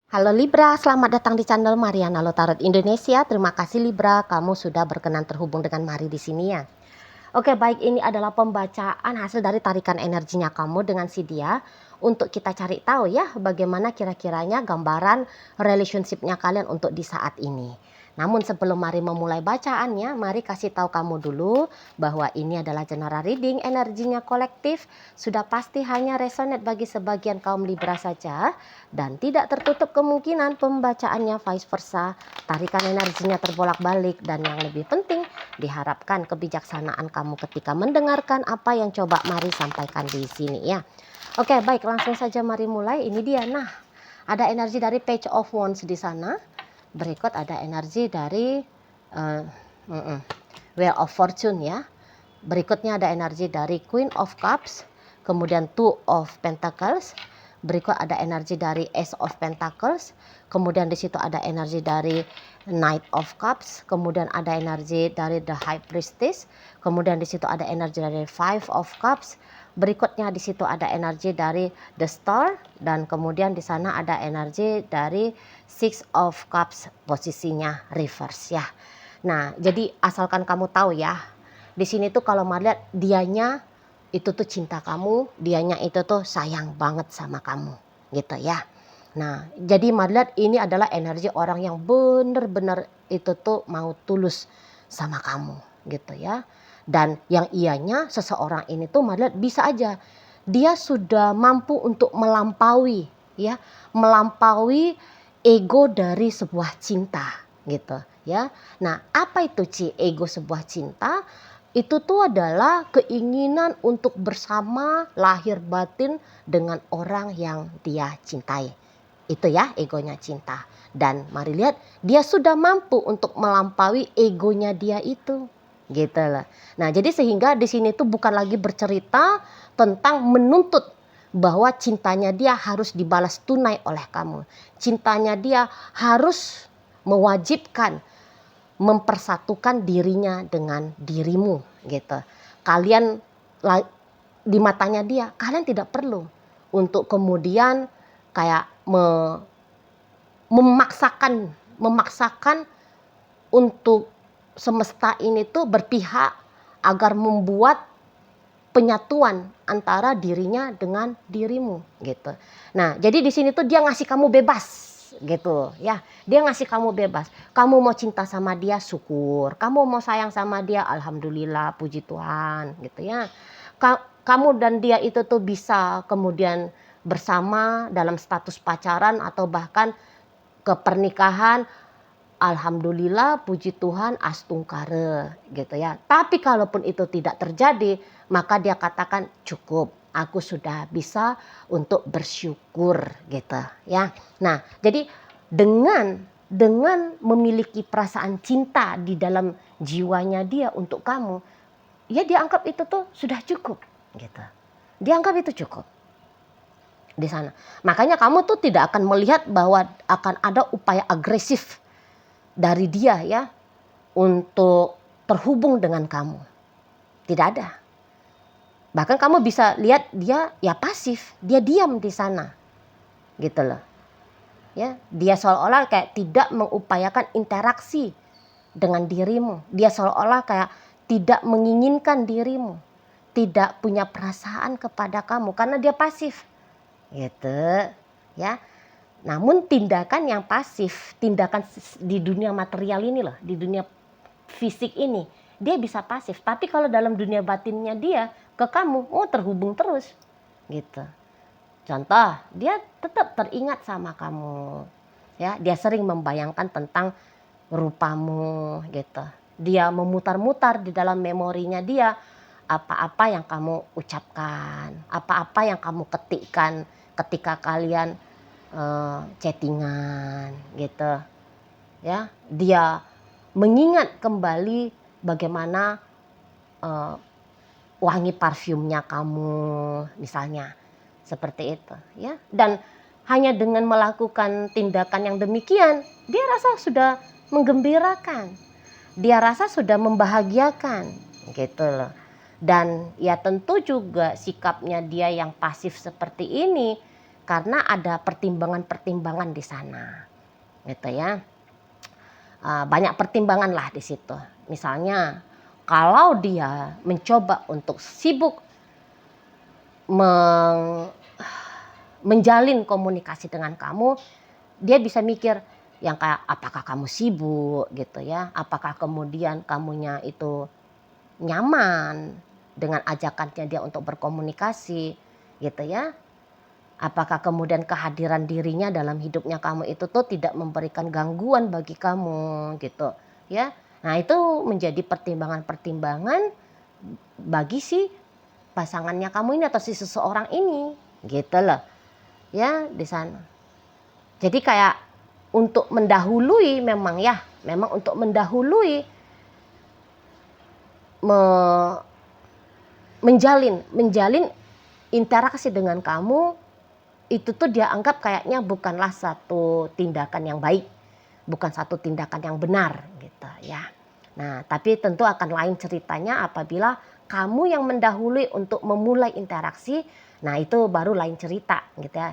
Halo Libra, selamat datang di channel Mariana Lotarot Indonesia. Terima kasih Libra, kamu sudah berkenan terhubung dengan Mari di sini ya. Oke, baik, ini adalah pembacaan hasil dari tarikan energinya kamu dengan si dia untuk kita cari tahu ya bagaimana kira-kiranya gambaran relationship-nya kalian untuk di saat ini. Namun sebelum Mari memulai bacaannya, mari kasih tahu kamu dulu bahwa ini adalah general reading, energinya kolektif, sudah pasti hanya resonate bagi sebagian kaum Libra saja dan tidak tertutup kemungkinan pembacaannya vice versa. Tarikan energinya terbolak-balik dan yang lebih penting diharapkan kebijaksanaan kamu ketika mendengarkan apa yang coba Mari sampaikan di sini ya. Oke, baik, langsung saja mari mulai. Ini dia. Nah, ada energi dari Page of Wands di sana. Berikut ada energi dari Wheel of Fortune ya. Berikutnya ada energi dari Queen of Cups, kemudian Two of Pentacles. Berikut ada energi dari Ace of Pentacles, kemudian di situ ada energi dari Knight of Cups, kemudian ada energi dari The High Priestess, kemudian di situ ada energi dari Five of Cups. Berikutnya di situ ada energi dari The Star dan kemudian di sana ada energi dari Six of Cups, posisinya reverse ya. Nah, jadi asalkan kamu tahu ya, di sini tuh kalau melihat dianya itu tuh cinta kamu, dianya itu tuh sayang banget sama kamu, gitu ya. Nah, jadi melihat ini adalah energi orang yang benar-benar itu tuh mau tulus sama kamu, gitu ya. Dan yang ianya seseorang ini tuh melihat bisa aja dia sudah mampu untuk melampaui ya, melampaui ego dari sebuah cinta, gitu ya. Nah, apa itu ego sebuah cinta? Itu tuh adalah keinginan untuk bersama lahir batin dengan orang yang dia cintai. Itu ya egonya cinta. Dan mari lihat dia sudah mampu untuk melampaui egonya dia itu. Gitu loh. Nah, jadi sehingga di sini tuh bukan lagi bercerita tentang menuntut bahwa cintanya dia harus dibalas tunai oleh kamu. Cintanya dia harus mewajibkan mempersatukan dirinya dengan dirimu gitu. Kalian di matanya dia, kalian tidak perlu untuk kemudian kayak memaksakan untuk semesta ini tuh berpihak agar membuat penyatuan antara dirinya dengan dirimu gitu. Nah, jadi di sini tuh dia ngasih kamu bebas gitu ya. Dia ngasih kamu bebas. Kamu mau cinta sama dia, syukur. Kamu mau sayang sama dia, alhamdulillah, puji Tuhan gitu ya. Kamu dan dia itu tuh bisa kemudian bersama dalam status pacaran atau bahkan ke pernikahan. Alhamdulillah, puji Tuhan, astungkare gitu ya. Tapi kalaupun itu tidak terjadi, maka dia katakan cukup, aku sudah bisa untuk bersyukur gitu ya. Nah, jadi dengan memiliki perasaan cinta di dalam jiwanya dia untuk kamu, ya dia anggap itu tuh sudah cukup gitu. Dia anggap itu cukup di sana. Makanya kamu tuh tidak akan melihat bahwa akan ada upaya agresif dari dia ya untuk terhubung dengan kamu. Tidak ada. Bahkan kamu bisa lihat dia ya pasif, dia diam di sana. Gitu loh. Ya, dia seolah-olah kayak tidak mengupayakan interaksi dengan dirimu. Dia seolah-olah kayak tidak menginginkan dirimu. Tidak punya perasaan kepada kamu karena dia pasif. Gitu. Ya. Namun tindakan yang pasif, tindakan di dunia material ini loh, di dunia fisik ini, dia bisa pasif. Tapi kalau dalam dunia batinnya dia ke kamu, oh terhubung terus gitu. Contoh, dia tetap teringat sama kamu. Ya, dia sering membayangkan tentang rupamu gitu. Dia memutar-mutar di dalam memorinya dia apa-apa yang kamu ucapkan, apa-apa yang kamu ketikkan ketika kalian chattingan gitu ya. Dia mengingat kembali bagaimana wangi parfumnya kamu misalnya, seperti itu ya. Dan hanya dengan melakukan tindakan yang demikian dia rasa sudah menggembirakan, dia rasa sudah membahagiakan gitu loh. Dan ya tentu juga sikapnya dia yang pasif seperti ini karena ada pertimbangan-pertimbangan di sana, gitu ya. Banyak pertimbangan lah di situ. Misalnya kalau dia mencoba untuk sibuk menjalin komunikasi dengan kamu, dia bisa mikir yang kayak apakah kamu sibuk gitu ya, apakah kemudian kamunya itu nyaman dengan ajakannya dia untuk berkomunikasi gitu ya. Apakah kemudian kehadiran dirinya dalam hidupnya kamu itu tuh tidak memberikan gangguan bagi kamu gitu ya. Nah itu menjadi pertimbangan-pertimbangan bagi si pasangannya kamu ini atau si seseorang ini gitu loh ya di sana. Jadi kayak untuk mendahului memang untuk mendahului menjalin interaksi dengan kamu itu tuh dia anggap kayaknya bukanlah satu tindakan yang baik, bukan satu tindakan yang benar gitu ya. Nah, tapi tentu akan lain ceritanya apabila kamu yang mendahului untuk memulai interaksi, nah itu baru lain cerita gitu ya.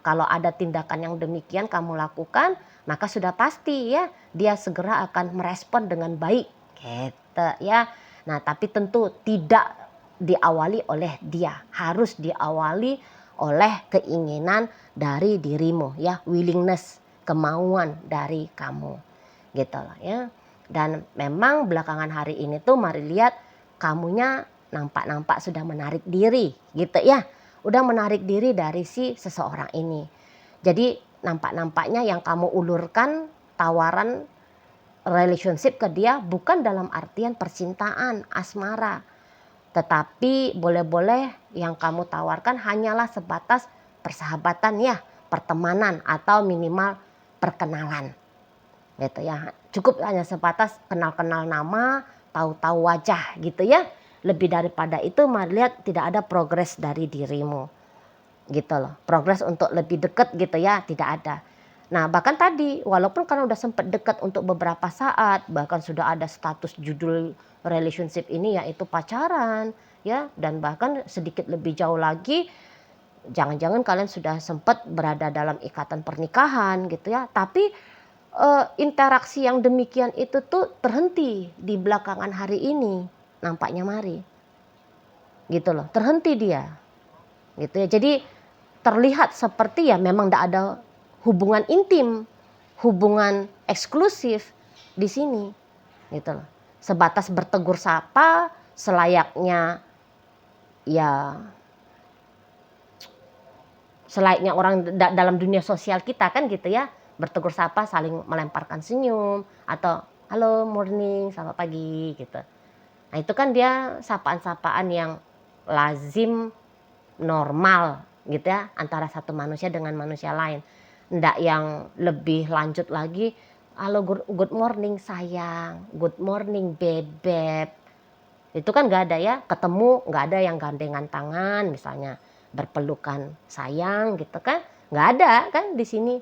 Kalau ada tindakan yang demikian kamu lakukan, maka sudah pasti ya dia segera akan merespon dengan baik gitu ya. Nah, tapi tentu tidak diawali oleh dia, harus diawali oleh keinginan dari dirimu ya, willingness, kemauan dari kamu gitu loh ya. Dan memang belakangan hari ini tuh mari lihat kamunya nampak-nampak sudah menarik diri gitu ya. Udah menarik diri dari si seseorang ini. Jadi nampak-nampaknya yang kamu ulurkan tawaran relationship ke dia bukan dalam artian percintaan, asmara. Tetapi boleh-boleh yang kamu tawarkan hanyalah sebatas persahabatan ya, pertemanan atau minimal perkenalan. Gitu ya. Cukup hanya sebatas kenal-kenal nama, tahu-tahu wajah gitu ya. Lebih daripada itu mari lihat tidak ada progres dari dirimu. Gitu loh. Progres untuk lebih dekat gitu ya, tidak ada. Nah, bahkan tadi walaupun kan udah sempat dekat untuk beberapa saat, bahkan sudah ada status judul relationship ini yaitu pacaran ya, dan bahkan sedikit lebih jauh lagi jangan-jangan kalian sudah sempat berada dalam ikatan pernikahan gitu ya. Tapi interaksi yang demikian itu tuh terhenti di belakangan hari ini nampaknya mari. Gitu loh, terhenti dia. Gitu ya. Jadi terlihat seperti ya memang tidak ada hubungan intim, hubungan eksklusif di sini. Gitu loh. Sebatas bertegur sapa selayaknya ya selayaknya orang dalam dunia sosial kita kan gitu ya, bertegur sapa saling melemparkan senyum atau halo morning selamat pagi gitu. Nah itu kan dia sapaan-sapaan yang lazim normal gitu ya antara satu manusia dengan manusia lain. Ndak yang lebih lanjut lagi halo good morning sayang, good morning bebek. Itu kan nggak ada ya, ketemu nggak ada yang gandengan tangan misalnya berpelukan sayang gitu kan, nggak ada kan di sini.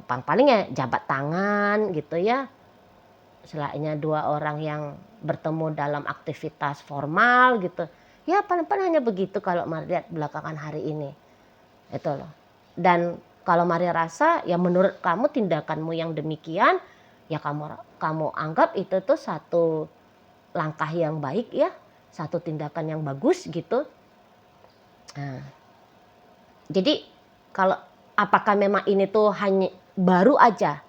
Paling ya jabat tangan gitu ya, selainnya dua orang yang bertemu dalam aktivitas formal gitu ya, paling hanya begitu kalau Maria lihat belakangan hari ini itu loh. Dan kalau Maria rasa ya menurut kamu tindakanmu yang demikian ya kamu anggap itu tuh satu langkah yang baik ya, satu tindakan yang bagus gitu. Nah, jadi kalau apakah memang ini tuh hanya baru aja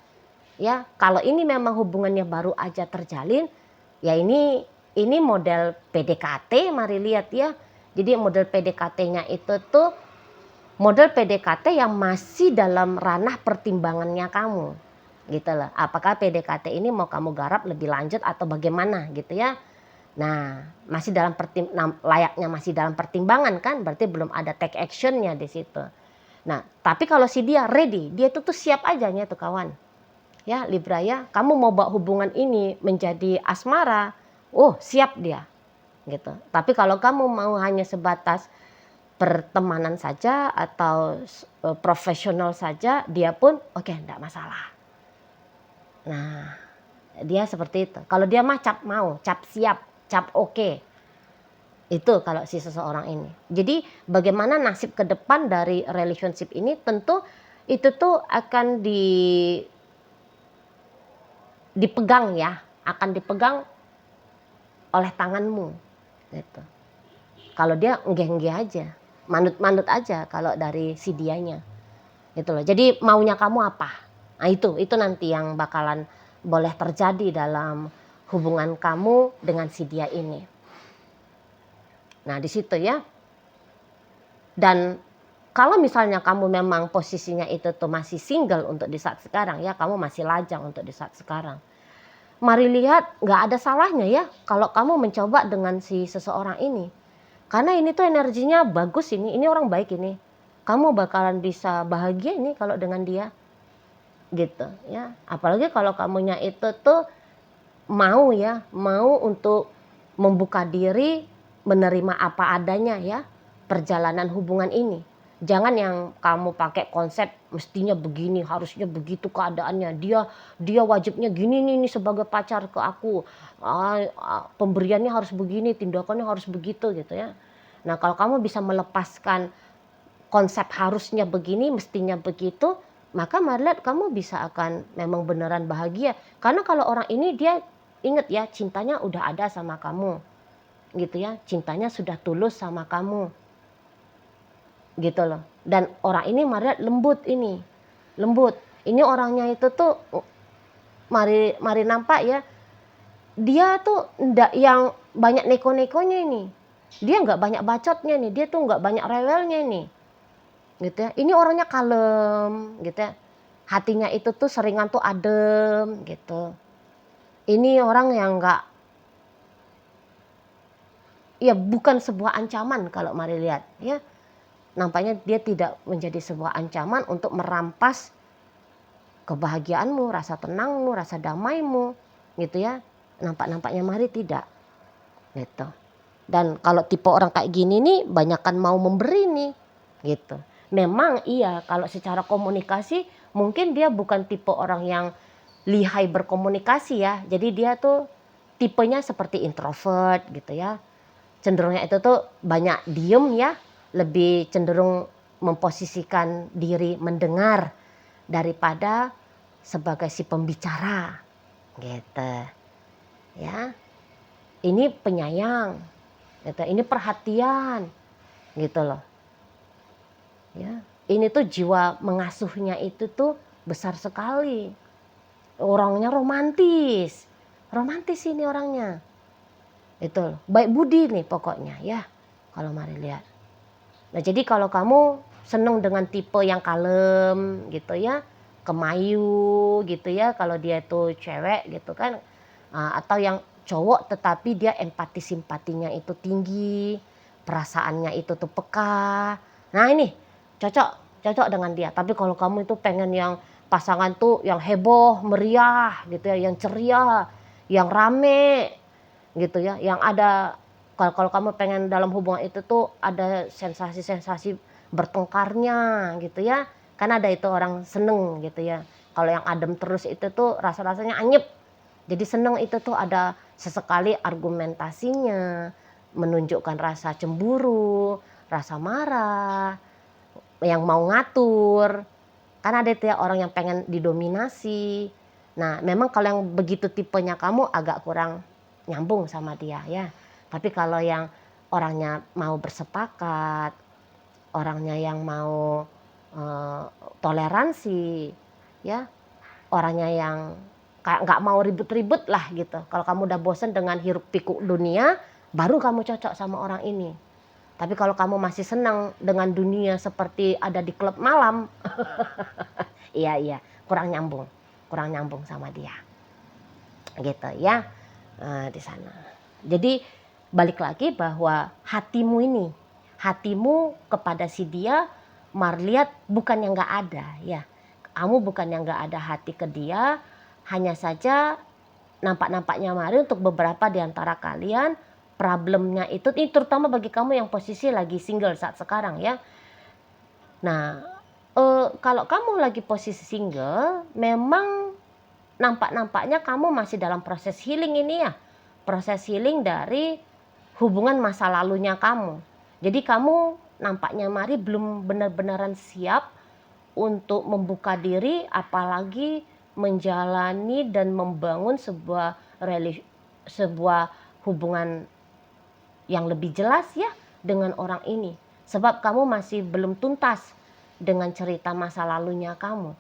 ya, kalau ini memang hubungannya baru aja terjalin ya ini model PDKT mari lihat ya. Jadi model PDKT-nya itu tuh model PDKT yang masih dalam ranah pertimbangannya kamu gitu loh. Apakah PDKT ini mau kamu garap lebih lanjut atau bagaimana gitu ya. Nah, masih dalam layaknya masih dalam pertimbangan kan, berarti belum ada take actionnya di situ. Nah, tapi kalau si dia ready, dia tuh siap aja nya tuh kawan. Ya, Libra ya, kamu mau bawa hubungan ini menjadi asmara, oh siap dia. Gitu. Tapi kalau kamu mau hanya sebatas pertemanan saja atau profesional saja, dia pun oke, enggak masalah. Nah, dia seperti itu. Kalau dia mah cap mau, cap siap, cap oke. Itu kalau si seseorang ini. Jadi bagaimana nasib ke depan dari relationship ini, tentu itu tuh akan dipegang ya, akan dipegang oleh tanganmu gitu. Kalau dia enggeh-enggeh aja, manut-manut aja kalau dari si dianya gitu loh. Jadi maunya kamu apa? Nah itu nanti yang bakalan boleh terjadi dalam hubungan kamu dengan si dia ini. Nah di situ ya. Dan kalau misalnya kamu memang posisinya itu tuh masih single untuk di saat sekarang ya, kamu masih lajang untuk di saat sekarang. Mari lihat, nggak ada salahnya ya kalau kamu mencoba dengan si seseorang ini. Karena ini tuh energinya bagus ini orang baik ini. Kamu bakalan bisa bahagia ini kalau dengan dia. Gitu ya. Apalagi kalau kamunya itu tuh mau untuk membuka diri, menerima apa adanya ya perjalanan hubungan ini. Jangan yang kamu pakai konsep mestinya begini, harusnya begitu keadaannya. Dia wajibnya gini nih sebagai pacar ke aku. Pemberiannya harus begini, tindakannya harus begitu gitu ya. Nah, kalau kamu bisa melepaskan konsep harusnya begini, mestinya begitu, maka Marlet kamu bisa akan memang beneran bahagia. Karena kalau orang ini dia ingat ya, cintanya udah ada sama kamu. Gitu ya, cintanya sudah tulus sama kamu. Gitu loh. Dan orang ini Marlet lembut ini. Lembut. Ini orangnya itu tuh mari nampak ya. Dia tuh ndak yang banyak neko-nekonya ini. Dia nggak banyak bacotnya nih, dia tuh nggak banyak rewelnya nih. Gitu ya. Ini orangnya kalem gitu ya. Hatinya itu tuh seringan tuh adem gitu. Ini orang yang enggak, ya bukan sebuah ancaman kalau mari lihat ya. Nampaknya dia tidak menjadi sebuah ancaman untuk merampas kebahagiaanmu, rasa tenangmu, rasa damaimu gitu ya. Nampak-nampaknya mari tidak gitu. Dan kalau tipe orang kayak gini nih banyakan mau memberi nih gitu. Memang iya kalau secara komunikasi mungkin dia bukan tipe orang yang lihai berkomunikasi ya. Jadi dia tuh tipenya seperti introvert gitu ya. Cenderungnya itu tuh banyak diem ya. Lebih cenderung memposisikan diri mendengar daripada sebagai si pembicara gitu ya. Ini penyayang gitu. Ini perhatian gitu loh ya. Ini tuh jiwa mengasuhnya itu tuh besar sekali. Orangnya romantis ini orangnya. Itu baik budi nih pokoknya ya kalau mari lihat. Nah jadi kalau kamu seneng dengan tipe yang kalem gitu ya, kemayu gitu ya kalau dia tuh cewek gitu kan, atau yang cowok tetapi dia empati simpatinya itu tinggi, perasaannya itu tuh peka. Nah ini cocok dengan dia. Tapi kalau kamu itu pengen yang pasangan tuh yang heboh, meriah gitu ya, yang ceria, yang rame gitu ya, yang ada kalau kamu pengen dalam hubungan itu tuh ada sensasi-sensasi bertengkarnya gitu ya. Kan ada itu orang seneng gitu ya. Kalau yang adem terus itu tuh rasa-rasanya anyep. Jadi seneng itu tuh ada sesekali argumentasinya, menunjukkan rasa cemburu, rasa marah, yang mau ngatur. Kan ada itu ya orang yang pengen didominasi. Nah memang kalau yang begitu tipenya kamu agak kurang nyambung sama dia ya. Tapi kalau yang orangnya mau bersepakat, orangnya yang mau toleransi ya, orangnya yang kayak nggak mau ribut-ribut lah gitu. Kalau kamu udah bosen dengan hiruk pikuk dunia, baru kamu cocok sama orang ini. Tapi kalau kamu masih senang dengan dunia seperti ada di klub malam, iya kurang nyambung sama dia, gitu ya. Di sana. Jadi balik lagi bahwa hatimu kepada si dia, lihat bukan yang nggak ada ya. Kamu bukan yang nggak ada hati ke dia, hanya saja nampak-nampaknya mari untuk beberapa di antara kalian problemnya itu, ini terutama bagi kamu yang posisi lagi single saat sekarang ya. Nah, kalau kamu lagi posisi single, memang nampak-nampaknya kamu masih dalam proses healing ini ya. Proses healing dari hubungan masa lalunya kamu. Jadi kamu nampaknya Mari belum benar-benaran siap untuk membuka diri, apalagi menjalani dan membangun sebuah hubungan yang lebih jelas ya dengan orang ini. Sebab kamu masih belum tuntas dengan cerita masa lalunya kamu.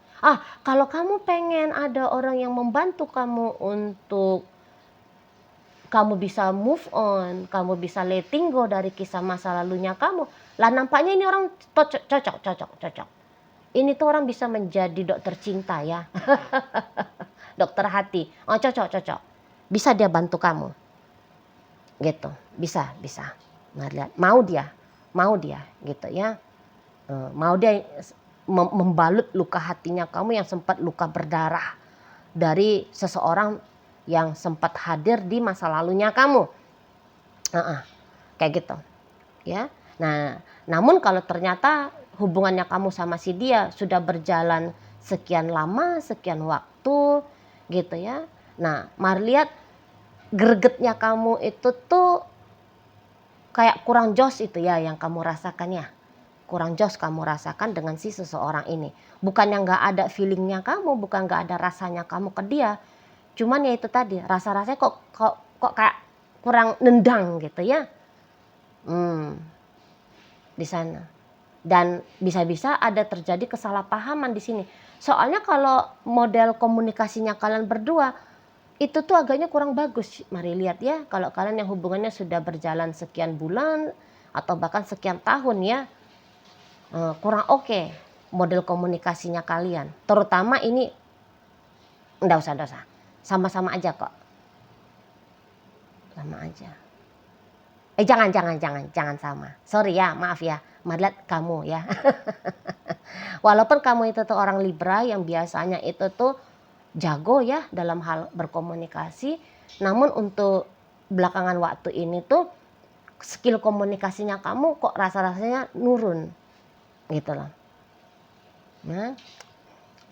Kalau kamu pengen ada orang yang membantu kamu untuk kamu bisa move on, kamu bisa letting go dari kisah masa lalunya kamu. Lah nampaknya ini orang cocok. Ini tuh orang bisa menjadi dokter cinta ya. Dokter hati. Cocok. Bisa dia bantu kamu. Gitu. Bisa. Nah, lihat, mau dia gitu ya. Mau dia membalut luka hatinya kamu yang sempat luka berdarah dari seseorang yang sempat hadir di masa lalunya kamu. Kayak gitu. Ya. Nah, namun kalau ternyata hubungannya kamu sama si dia sudah berjalan sekian lama, sekian waktu gitu ya. Nah, Mari lihat gregetnya kamu itu tuh kayak kurang jos itu ya yang kamu rasakan ya. Kurang jos kamu rasakan dengan si seseorang ini. Bukan yang gak ada feelingnya kamu, bukan gak ada rasanya kamu ke dia. Cuman ya itu tadi, rasa-rasanya kok kayak kurang nendang gitu ya. Di sana. Dan bisa-bisa ada terjadi kesalahpahaman di sini. Soalnya kalau model komunikasinya kalian berdua itu tuh agaknya kurang bagus. Mari lihat ya, kalau kalian yang hubungannya sudah berjalan sekian bulan atau bahkan sekian tahun ya, kurang oke model komunikasinya kalian. Terutama ini enggak usah. Sama-sama aja kok. Sama aja. Jangan sama. Sorry ya, maaf ya. Lihat kamu ya. Walaupun kamu itu tuh orang Libra yang biasanya itu tuh jago ya dalam hal berkomunikasi, namun untuk belakangan waktu ini tuh skill komunikasinya kamu kok rasa-rasanya nurun gitu loh.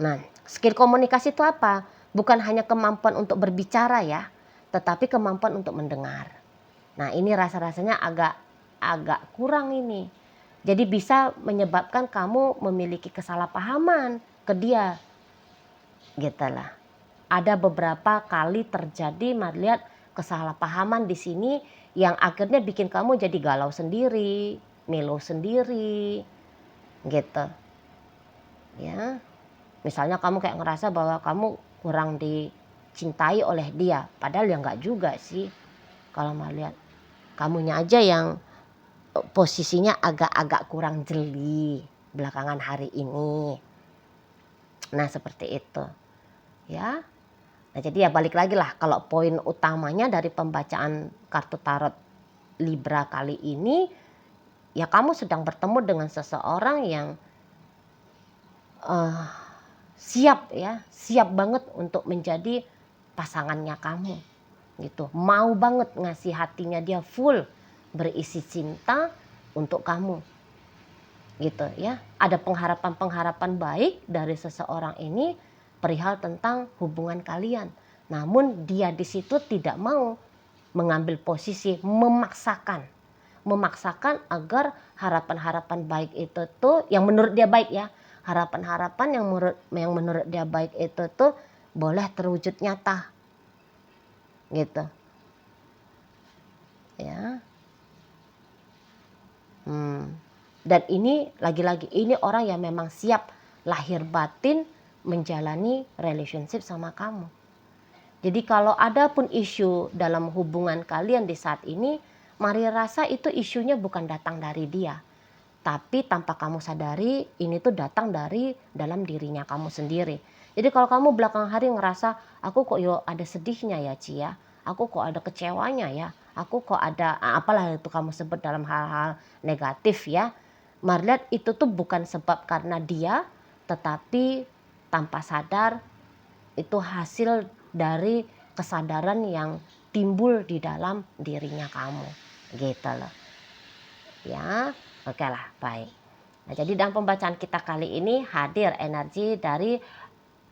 Nah, skill komunikasi itu apa? Bukan hanya kemampuan untuk berbicara ya, tetapi kemampuan untuk mendengar. Nah, ini rasa-rasanya agak kurang ini. Jadi bisa menyebabkan kamu memiliki kesalahpahaman ke dia. Gitu lah. Ada beberapa kali terjadi, Mari lihat kesalahpahaman di sini yang akhirnya bikin kamu jadi galau sendiri, melo sendiri. Gitu. Ya. Misalnya kamu kayak ngerasa bahwa kamu kurang dicintai oleh dia, padahal ya enggak juga sih. Kalau Mari lihat kamunya aja yang posisinya agak-agak kurang jeli belakangan hari ini. Nah, seperti itu. Ya. Nah, jadi ya balik lagi lah, kalau poin utamanya dari pembacaan kartu tarot Libra kali ini, ya kamu sedang bertemu dengan seseorang yang siap banget untuk menjadi pasangannya kamu. Gitu. Mau banget ngasih hatinya dia full berisi cinta untuk kamu. Gitu ya. Ada pengharapan-pengharapan baik dari seseorang ini perihal tentang hubungan kalian. Namun dia di situ tidak mau mengambil posisi memaksakan agar harapan-harapan baik itu tuh yang menurut dia baik ya. Harapan-harapan yang menurut dia baik itu tuh boleh terwujud nyata. Gitu. Ya. Dan ini lagi-lagi ini orang yang memang siap lahir batin menjalani relationship sama kamu. Jadi kalau ada pun isu dalam hubungan kalian di saat ini, Mari rasa itu isunya bukan datang dari dia. Tapi tanpa kamu sadari ini tuh datang dari dalam dirinya kamu sendiri. Jadi kalau kamu belakang hari ngerasa aku kok ada sedihnya ya Ci ya. Aku kok ada kecewanya ya. Aku kok ada apalah itu kamu sebut dalam hal-hal negatif ya. Mari lihat itu tuh bukan sebab karena dia, tetapi tanpa sadar itu hasil dari kesadaran yang timbul di dalam dirinya kamu. Gitu loh. Ya, oke lah, baik. Nah, jadi dalam pembacaan kita kali ini hadir energi dari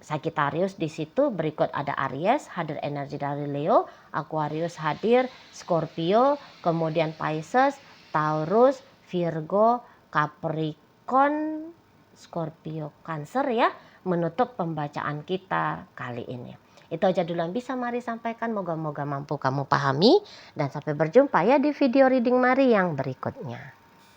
Sagittarius di situ, berikut ada Aries, hadir energi dari Leo, Aquarius hadir, Scorpio, kemudian Pisces, Taurus, Virgo, Capricorn, Scorpio, Cancer ya, menutup pembacaan kita kali ini. Itu aja dulu yang bisa Mari sampaikan, moga-moga mampu kamu pahami, dan sampai berjumpa ya di video reading Mari yang berikutnya.